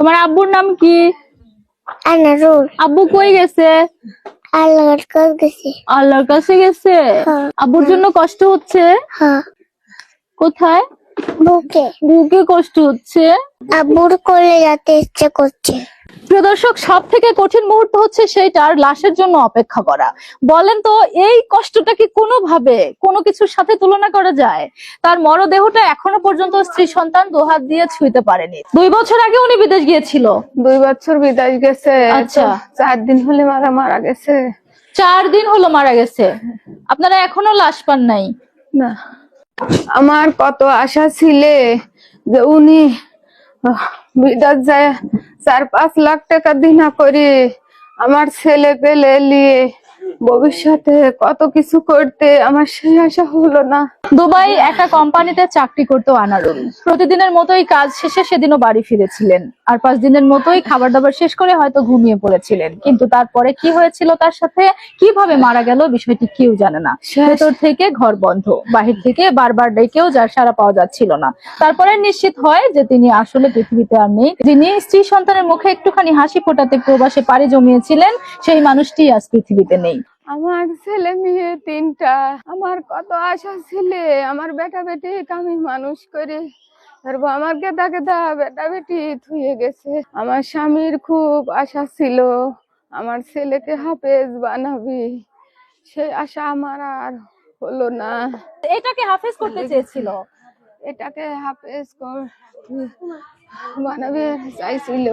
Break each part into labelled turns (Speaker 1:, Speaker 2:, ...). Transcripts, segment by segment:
Speaker 1: তোমার আব্বুর নাম কি?
Speaker 2: আনারুল।
Speaker 1: আব্বু কই গেছে?
Speaker 2: আল্লাহর কাছে গেছে।
Speaker 1: আল্লাহর কাছে গেছে।
Speaker 2: হ্যাঁ।
Speaker 1: আব্বুর জন্য কষ্ট হচ্ছে?
Speaker 2: হ্যাঁ।
Speaker 1: কোথায়?
Speaker 2: বুকে।
Speaker 1: বুকে কষ্ট হচ্ছে।
Speaker 2: আব্বুর কোলে যেতে ইচ্ছে করছে।
Speaker 1: প্রিয় দর্শক, সব থেকে কঠিন মুহূর্ত হচ্ছে সেইটার লাশের জন্য অপেক্ষা করা। বলেন তো, এই কষ্টটা কি কোনোভাবে কোনো কিছুর সাথে তুলনা করা যায়? তার মরদেহটা এখনো পর্যন্ত স্ত্রী সন্তান দুহাত দিয়ে ছুঁইতে পারেনি। 2 বছর আগে উনি বিদেশ গিয়েছিল।
Speaker 3: 2 বছর বিদেশ গেছে।
Speaker 1: আচ্ছা।
Speaker 3: 4 দিন হলে মারা গেছে।
Speaker 1: 4 দিন হলো মারা গেছে। আপনারা এখনো লাশ পান নাই?
Speaker 3: না, আমার কত আশা ছিলে যে উনি বিদেশ যায় 4-5 লাখ টাকা দিনা করে আমার ছেলে পেলে নিয়ে ভবিষ্যতে কত কিছু করতে, আমার সেই আশা হলো না।
Speaker 1: দুবাই একটা কোম্পানিতে চাকরি করতো আনারুল। প্রতিদিনের মতোই কাজ শেষে সেদিনও বাড়ি ফিরেছিলেন, আর 5 দিনের মতোই খাবার দাবার শেষ করে হয়তো ঘুমিয়ে পড়েছিলেন। কিন্তু তারপরে কি হয়েছিল তার সাথে, কিভাবে মারা গেল, বিষয়টি কেউ জানে না। ভেতর থেকে ঘর বন্ধ, বাহির থেকে বারবার ডেকেও যার সাড়া পাওয়া যাচ্ছিল না। তারপরে নিশ্চিত হয় যে তিনি আসলে পৃথিবীতে আর নেই। যিনি স্ত্রী সন্তানের মুখে একটুখানি হাসি ফোটাতে প্রবাসে পাড়ি জমিয়েছিলেন, সেই মানুষটি আজ পৃথিবীতে নেই।
Speaker 3: আমার ছেলে মেয়ে 3টা, আমার কত আশা ছিল আমার বেটা বেটি আমি মানুষ করে ধরবো। আমার গেদা গেদা বেটা বেটি থুয়ে গেছে। আমার স্বামীর খুব আশা ছিল আমার ছেলেকে হাফেজ বানাবি, সেই আশা আমার আর হলো না।
Speaker 1: এটাকে হাফেজ করতে চেয়েছিল,
Speaker 3: এটাকে হাফেজ বানাবে চাইছিল।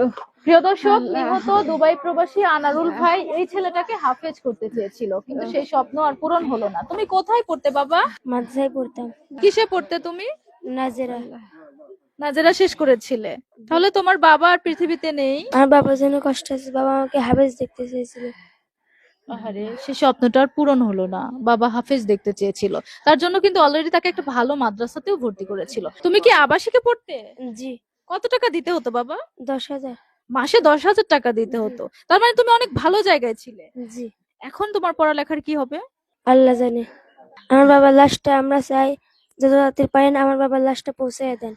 Speaker 1: প্রিয় দর্শক, নিহত দুবাই প্রবাসী আনারুল ভাই এই ছেলেটাকে হাফেজ করতে চেয়েছিল, কিন্তু সেই স্বপ্ন আর পূরণ হলো না। তুমি কোথায় পড়তে বাবা?
Speaker 2: মাদ্রাসায় পড়তাম।
Speaker 1: কিসে পড়তে তুমি?
Speaker 2: নাজেরা।
Speaker 1: নাজেরা শেষ করেছিলে? তাহলে তোমার বাবা আর পৃথিবীতে নেই।
Speaker 2: আমার বাবার জন্য কষ্ট হচ্ছে, বাবা আমাকে হাফেজ দেখতে চেয়েছিল।
Speaker 1: আরে, সেই স্বপ্নটা আর পূরণ হলো না। বাবা হাফেজ দেখতে চেয়েছিল, তার জন্য কিন্তু অলরেডি তাকে একটা ভালো মাদ্রাসাতেও ভর্তি করেছিল। তুমি কি আবাসিকে পড়তে?
Speaker 2: জি।
Speaker 1: কত টাকা দিতে হতো বাবা?
Speaker 2: 10,000।
Speaker 1: মাসে 10,000 টাকা দিতে হতো? তার মানে তুমি অনেক ভালো জায়গায় ছিলে।
Speaker 2: জি।
Speaker 1: এখন তোমার পড়ালেখার কি হবে?
Speaker 2: আল্লাহ জানে। আমার বাবার লাশটা আমরা চাই যত তাড়াতাড়ি পারেন আমার বাবার লাশটা পৌঁছে দেন।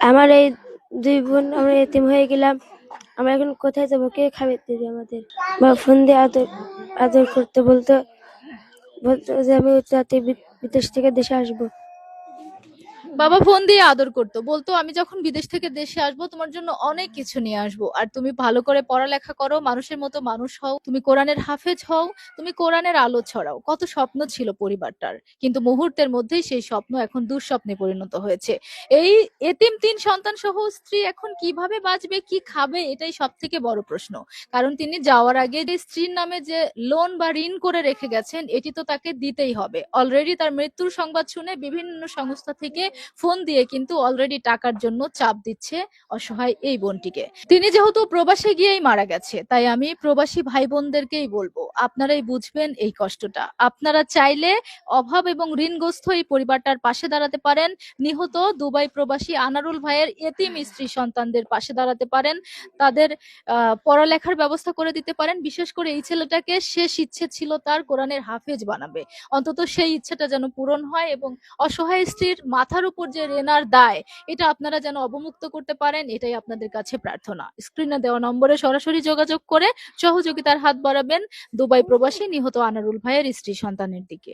Speaker 2: আমার এই 2 বোন আমরা এতিম হয়ে গেলাম। আমরা এখন কোথায় যাবো, কে খাবে দেবে আমাদের? বা ফোন দিয়ে আদর আদর করতে বলতো যে আমি তাড়াতাড়ি বিদেশ থেকে দেশে আসবো।
Speaker 1: বাবা ফোন দিয়ে আদর করতো, বলতো আমি যখন বিদেশ থেকে দেশে আসবো তোমার জন্য অনেক কিছু নিয়ে আসবো, আর তুমি ভালো করে পড়ালেখা করো, মানুষের মতো মানুষ হও, তুমি কোরআনের হাফেজ হও, তুমি কোরআনের আলো ছড়াও। কত স্বপ্ন ছিল পরিবারটার, কিন্তু মুহূর্তের মধ্যেই সেই স্বপ্ন এখন দুঃস্বপ্নে পরিণত হয়েছে। এই এতিম 3 সন্তান সহ স্ত্রী এখন কিভাবে বাঁচবে, কি খাবে, এটাই সব থেকে বড় প্রশ্ন। কারণ তিনি যাওয়ার আগে যে স্ত্রীর নামে যে লোন বা ঋণ করে রেখে গেছেন, এটি তো তাকে দিতেই হবে। অলরেডি তার মৃত্যুর সংবাদ শুনে বিভিন্ন সংস্থা থেকে ফোন দিয়ে কিন্তু অলরেডি টাকার জন্য চাপ দিচ্ছে অসহায় এই বোনটিকে। তিনি যেহেতু প্রবাসে গিয়েই মারা গেছে, তাই আমি প্রবাসী ভাই বোনদেরকেই বলবো, আপনারাই বুঝবেন এই কষ্টটা। আপনারা চাইলে অভাব এবং ঋণগ্রস্ত এই পরিবারটার পাশে দাঁড়াতে পারেন। নিহত দুবাই প্রবাসী আনারুল ভাইয়ের এতিম স্ত্রী সন্তানদের পাশে দাঁড়াতে পারেন, তাদের পড়ালেখার ব্যবস্থা করে দিতে পারেন। বিশেষ করে এই ছেলেটাকে শেষ ইচ্ছে ছিল তার কোরআনের হাফেজ বানাবে, অন্তত সেই ইচ্ছাটা যেন পূরণ হয়, এবং অসহায় স্ত্রীর মাথার উপর যে রেনার দায়, এটা আপনারা যেন অবমুক্ত করতে পারেন, এটাই আপনাদের কাছে প্রার্থনা। স্ক্রিনে দেওয়া নম্বরে সরাসরি যোগাযোগ করে সহযোগিতার হাত বাড়াবেন দুবাই প্রবাসী নিহত আনারুল ভাইয়ের স্ত্রী সন্তানের দিকে।